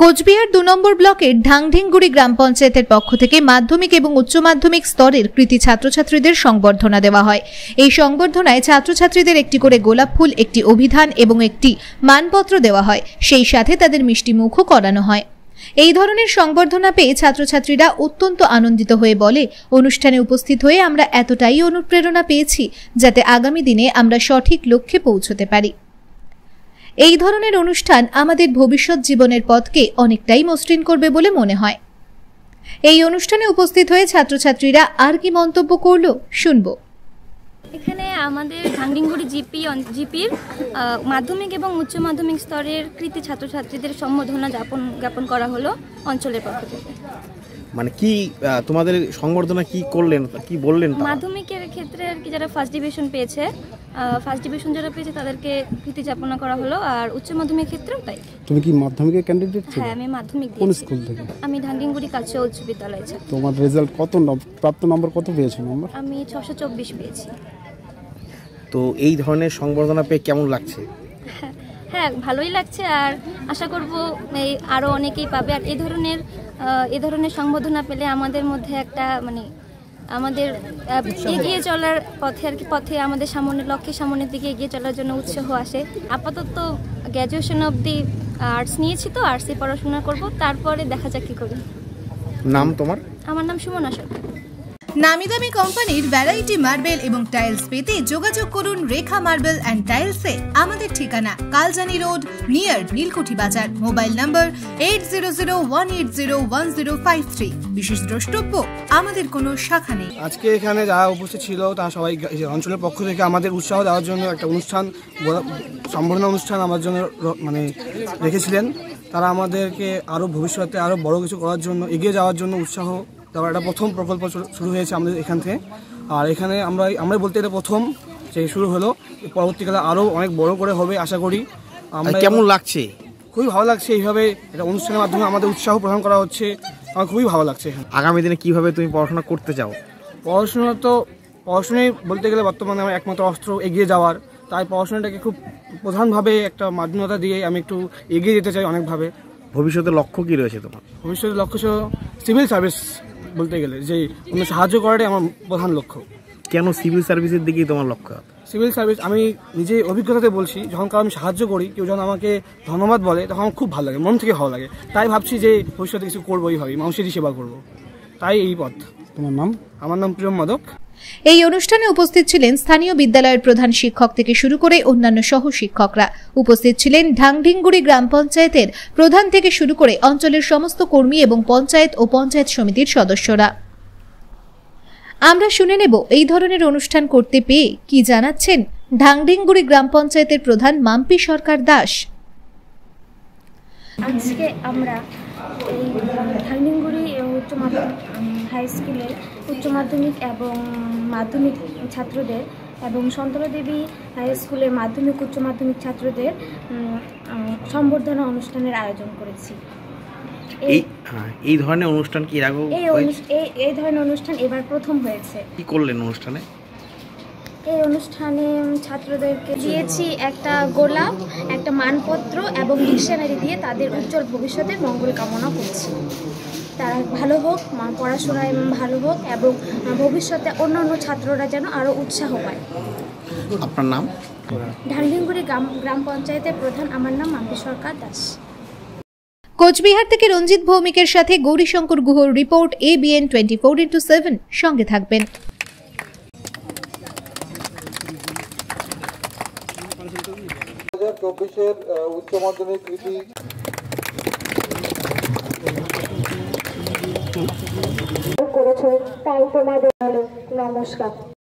কোচবিহার ২ নম্বর ব্লকের ঢাংঢিংগুড়ি গ্রাম পঞ্চায়েতের পক্ষ থেকে মাধ্যমিক এবং উচ্চ মাধ্যমিক স্তরের কৃতী ছাত্রছাত্রীদের সংবর্ধনা দেওয়া হয়। এই সংবর্ধনায় ছাত্রছাত্রীদের একটি করে গোলাপ ফুল, একটি অভিধান এবং একটি মানপত্র দেওয়া হয়। সেই সাথে তাদের মিষ্টি মুখও করানো হয়। এই ধরনের সংবর্ধনা পেয়ে ছাত্রছাত্রীরা অত্যন্ত আনন্দিত হয়ে বলে, অনুষ্ঠানে উপস্থিত হয়ে আমরা এতটাই অনুপ্রেরণা পেয়েছি যাতে আগামী দিনে আমরা সঠিক লক্ষ্যে পৌঁছতে পারি। এই ধরনের অনুষ্ঠান আমাদের ভবিষ্যৎ জীবনের পথকে অনেকটাই মসৃণ করবে বলে মনে হয়। এই অনুষ্ঠানে উপস্থিত হয়ে ছাত্রছাত্রীরা আর কি মন্তব্য করলো শুনবো। এখানে আমাদের ঢাংঢিংগুড়ি জিপির মাধ্যমিক এবং উচ্চ মাধ্যমিক স্তরের কৃতী ছাত্রছাত্রীদের সম্বর্ধনা জ্ঞাপন করা হলো অঞ্চলের পক্ষ থেকে। মানে কি তোমাদের সংবর্ধনা কি করলেন, কি বললেন? মাধ্যমিকের ক্ষেত্রে আর কি যারা ফার্স্ট ডিভিশন পেয়েছে, যারা পেয়েছে তাদেরকে কৃতী যাপনা করা হলো, আর উচ্চ মাধ্যমিকের ক্ষেত্রেও তাই। তুমি কি মাধ্যমিকের ক্যান্ডিডেট ছিলে? হ্যাঁ, আমি মাধ্যমিক কোন দিয়েছি। স্কুল থেকে? আমি ঢাংঢিংগুড়ি কালচারাল উচ্চ বিদ্যালয় ছাত্র। তোমার রেজাল্ট কত, প্রাপ্ত নম্বর কত পেয়েছো? নম্বর আমি 624 পেয়েছি। তো এই ধরনের সংবর্ধনা পেয়ে কেমন লাগছে? হ্যাঁ, ভালোই লাগছে, আর আশা করব এই আরো অনেকেই পাবে। আর এই ধরনের সংবর্ধনা পেলে আমাদের মধ্যে একটা আমাদের এগিয়ে চলার পথে আমাদের সামনের দিকে এগিয়ে চলার জন্য উৎসাহ আসে। আপাতত গ্র্যাজুয়েশন অবধি আর্টস নিয়েছি, তো আর্টসে পড়াশোনা করব, তারপরে দেখা যাক কি করি। নাম তোমার? আমার নাম সুমনা সরকার। নামি দামি কোম্পানির ভ্যারাইটি মার্বেল এবং টাইলস পেতে যোগাযোগ করুন রেখা মার্বেল অ্যান্ড টাইলসে। আমাদের ঠিকানা কালজানি রোড, নিয়ার নীলকুঠি বাজার। মোবাইল নম্বর 8001801053। বিশেষ দ্রষ্টব্য, আমাদের কোনো শাখা নেই। আজকে এখানে যারা উপস্থিত ছিল তারা সবাই অঞ্চলের পক্ষ থেকে আমাদের উৎসাহ দেওয়ার জন্য একটা সম্বর্ধনা অনুষ্ঠান আমার জন্য রেখেছিলেন। তারা আমাদেরকে আরও ভবিষ্যতে আরও বড় কিছু করার জন্য, এগিয়ে যাওয়ার জন্য উৎসাহ দেওয়ার একটা প্রথম প্রকল্প শুরু হয়েছে আমাদের এখান থেকে। আর এখানে আমরা বলতে এটা প্রথম যে শুরু হলো, পরবর্তীকালে আরও অনেক বড় করে হবে আশা করি। আমরা কেমন লাগছে? খুবই ভালো লাগছে, এইভাবে এটা অনুষ্ঠানের মাধ্যমে আমাদের উৎসাহ প্রদান করা হচ্ছে, আমার খুবই ভালো লাগছে। আগামী দিনে কিভাবে তুমি পড়াশোনা করতে চাও? পড়াশোনাই বলতে গেলে বর্তমানে আমার একমাত্র অস্ত্র এগিয়ে যাওয়ার। তাই পড়াশোনাটাকে খুব প্রধানভাবে একটা মাধ্যমতা দিয়ে আমি একটু এগিয়ে যেতে চাই অনেকভাবে। ভবিষ্যতের লক্ষ্য কি রয়েছে তোমার? ভবিষ্যতের লক্ষ্য ছিল সিভিল সার্ভিস, বলতে গেলে যে অন্য সাহায্য করাটাই আমার প্রধান লক্ষ্য। কেন সিভিল সার্ভিসের দিকেই তোমার লক্ষ্য? সিভিল সার্ভিস আমি নিজে অভিজ্ঞতাতে বলছি, যখন আমি সাহায্য করি, কেউ যখন আমাকে ধন্যবাদ বলে, তখন আমার খুব ভালো লাগে, মন থেকে ভালো লাগে। তাই ভাবছি যে ভবিষ্যতে কিছু করবোই, মানুষেরই সেবা করব, তাই এই পথ। তোমার নাম? আমার নাম প্রিয়ম মাদক। এই অনুষ্ঠানে উপস্থিত ছিলেন স্থানীয় বিদ্যালয়ের প্রধান শিক্ষক থেকে শুরু করে অন্যান্য সহ শিক্ষকরা। উপস্থিত ছিলেন ঢাংঢিংগুড়ি গ্রাম পঞ্চায়েতের প্রধান থেকে শুরু করে অঞ্চলের সমস্ত কর্মী এবং পঞ্চায়েত ও পঞ্চায়েত সমিতির সদস্যরা। আমরা শুনে নেব এই ধরনের অনুষ্ঠান করতে পেয়ে কি জানাচ্ছেন ঢাংঢিংগুড়ি গ্রাম পঞ্চায়েতের প্রধান মাম্পি সরকার দাস। আজকে আমরা এই ঢাংঢিংগুড়ি উচ্চ মাধ্যমিক হাই স্কুলের উচ্চ মাধ্যমিক এবং মাধ্যমিক ছাত্রদের এবং সন্তলা দেবী হাই স্কুলের মাধ্যমিক উচ্চ মাধ্যমিক ছাত্রদের সম্বর্ধনা অনুষ্ঠানের আয়োজন করেছি। এই ধরনের অনুষ্ঠান কি এর আগে এই ধরনের অনুষ্ঠান এবার প্রথম হয়েছে। কি করলেন অনুষ্ঠানে? এই অনুষ্ঠানে ছাত্রদেরকে দিয়েছি একটা গোলাপ, একটা মানপত্র এবং ডিকশনারি দিয়ে তাদের উজ্জ্বল ভবিষ্যতের মঙ্গল কামনা করছি। তারা ভালো হোক, পড়াশোনায় ভালো হোক এবং ভবিষ্যতে অন্যান্য ছাত্ররা যেন আরও উৎসাহ পায়। আপনার নাম? ঢাংঢিংগুড়ি গ্রাম পঞ্চায়েতের প্রধান। আমার নাম মাম্পি সরকার দাস। কোচবিহার থেকে রঞ্জিত ভৌমিকের সাথে গৌরীশঙ্কর গুহর রিপোর্ট, ABN 24x7। সঙ্গে থাকবেন। 2024 উচ্চ মাধ্যমিক কৃতী করেছে, তাই তোমাদের নমস্কার।